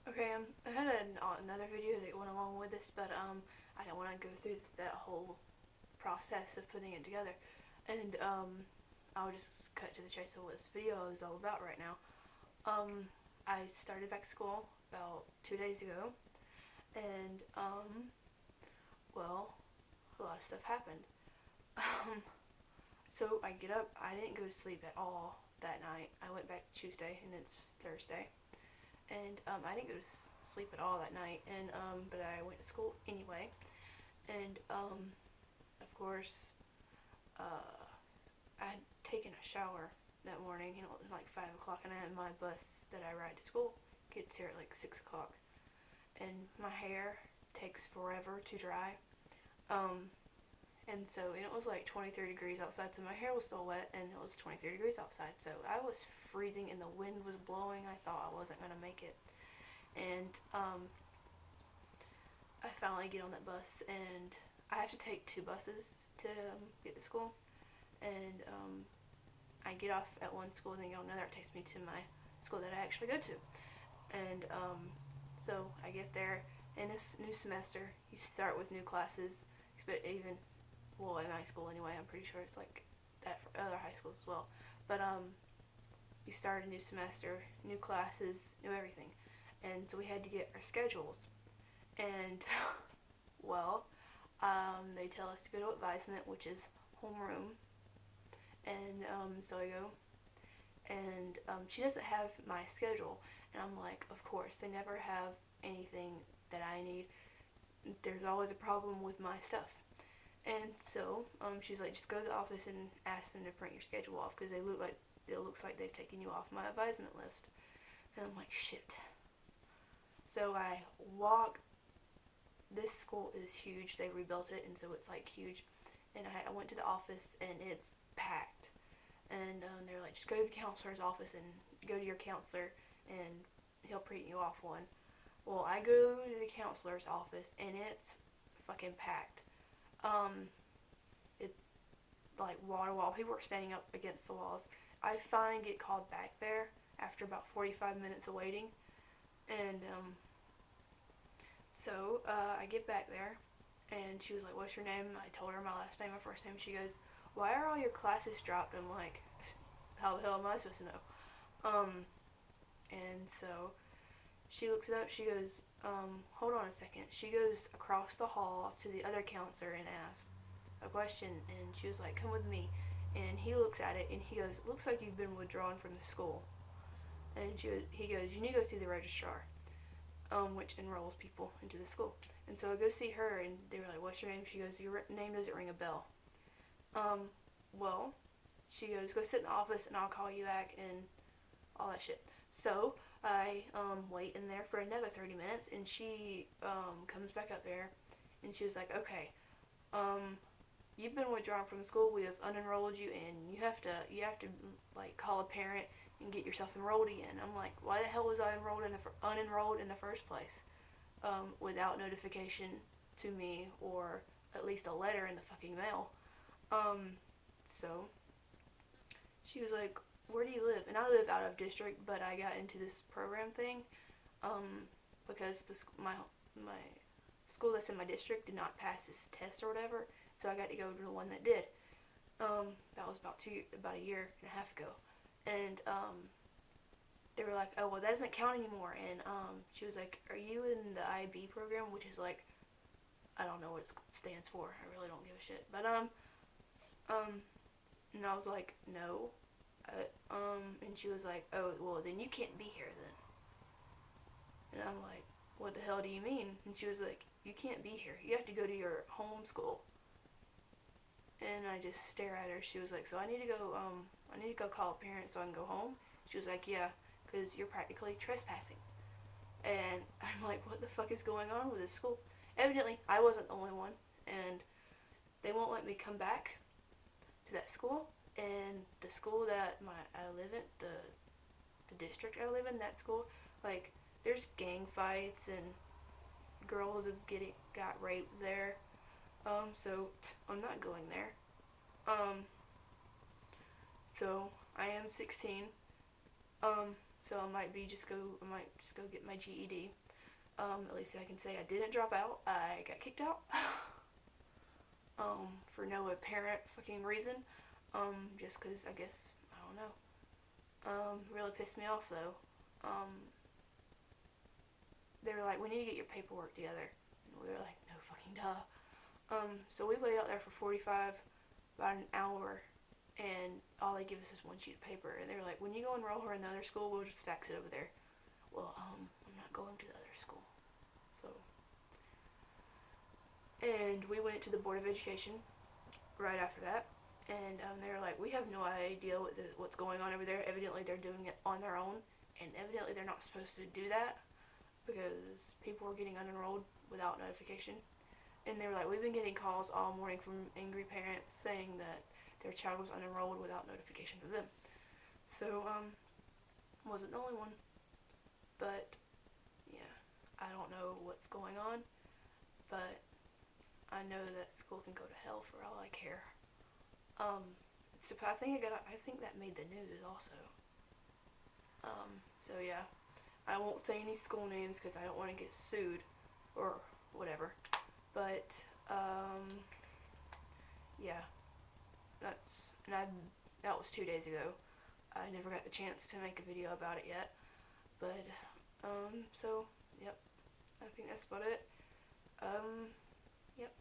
Okay, I had another video that went along with this, but I don't want to go through that whole process of putting it together, and I'll just cut to the chase of what this video is all about right now. I started back school about 2 days ago, and well, a lot of stuff happened. Um, so I get up. I didn't go to sleep at all that night. I went back Tuesday, and it's Thursday. And I didn't go to sleep at all that night, and but I went to school anyway, and of course, I had taken a shower that morning, and it was like 5 o'clock, and I had my bus that I ride to school gets here at like 6 o'clock, and my hair takes forever to dry, um, and so and it was like 23 degrees outside, so my hair was still wet, and it was 23 degrees outside, so I was freezing, and the wind was blowing. I thought I wasn't gonna make it. And I finally get on that bus, and I have to take two buses to get to school. And I get off at one school and then get on another. It takes me to my school that I actually go to. And so I get there, and this new semester, you start with new classes, but even, well, in high school anyway, I'm pretty sure it's like that for other high schools as well. But you start a new semester, new classes, new everything. And so we had to get our schedules. And, well, they tell us to go to advisement, which is homeroom. And so I go, and she doesn't have my schedule. And I'm like, of course, they never have anything that I need. There's always a problem with my stuff. And so she's like, just go to the office and ask them to print your schedule off because it looks like they've taken you off my advisement list. And I'm like, shit. So I walk. This school is huge. They rebuilt it, and so it's like huge. And I went to the office, and it's packed. And they're like, just go to the counselor's office and go to your counselor, and he'll print you off one. Well, I go to the counselor's office, and it's fucking packed. It like wall to wall. People are standing up against the walls. I finally get called back there after about 45 minutes of waiting, and so I get back there, and she was like, "What's your name?" I told her my last name, my first name. She goes, "Why are all your classes dropped?" I'm like, "How the hell am I supposed to know?" And so she looks it up. She goes, "Hold on a second." She goes across the hall to the other counselor and asks a question, and she was like, "Come with me." And he looks at it, and he goes, "Looks like you've been withdrawn from the school." And he goes, "You need to go see the registrar." Which enrolls people into the school. And so I go see her, and they were like, "What's your name?" She goes, "Your name doesn't ring a bell." Um, well, she goes, "Go sit in the office, and I'll call you back," and all that shit. So I wait in there for another 30 minutes, and she comes back up there, and she was like, "Okay, you've been withdrawn from school. We have unenrolled you, and you have to like call a parent and get yourself enrolled again." I'm like, why the hell was I unenrolled in the first place, without notification to me or at least a letter in the fucking mail? So she was like, "Where do you live?" And I live out of district, but I got into this program thing, because my school that's in my district did not pass this test or whatever, so I got to go to the one that did. That was about a year and a half ago, and they were like, "Oh, well, that doesn't count anymore." And she was like, "Are you in the IB program?" Which is like, I don't know what it stands for. I really don't give a shit. But and I was like, "No." And she was like, "Oh, well, then you can't be here then." And I'm like, "What the hell do you mean?" And she was like, "You can't be here. You have to go to your home school." And I just stare at her. She was like, "So I need to go call a parent so I can go home." She was like, "Yeah, because you're practically trespassing." And I'm like, what the fuck is going on with this school? Evidently, I wasn't the only one, and they won't let me come back to that school. And the school that I live in, the district I live in, that school, like, there's gang fights, and girls have got raped there. So I'm not going there. Um, so I am 16. So I might just go get my GED. At least I can say I didn't drop out. I got kicked out. For no apparent fucking reason. Just cause I guess, I don't know. Really pissed me off though. They were like, we need to get your paperwork together. And we were like, no fucking duh. So we waited out there for about an hour, and all they give us is one sheet of paper. And they were like, when you go enroll her in the other school, we'll just fax it over there. Well, I'm not going to the other school. So, and we went to the Board of Education right after that, and they were like, we have no idea what's going on over there. Evidently, they're doing it on their own, and evidently, they're not supposed to do that because people were getting unenrolled without notification. And they were like, we've been getting calls all morning from angry parents saying that their child was unenrolled without notification to them. So, wasn't the only one. But, yeah, I don't know what's going on, but I know that school can go to hell for all I care. So I think that made the news also. So yeah, I won't say any school names because I don't want to get sued or whatever. But yeah, that was 2 days ago. I never got the chance to make a video about it yet. But so yep, I think that's about it. Yep.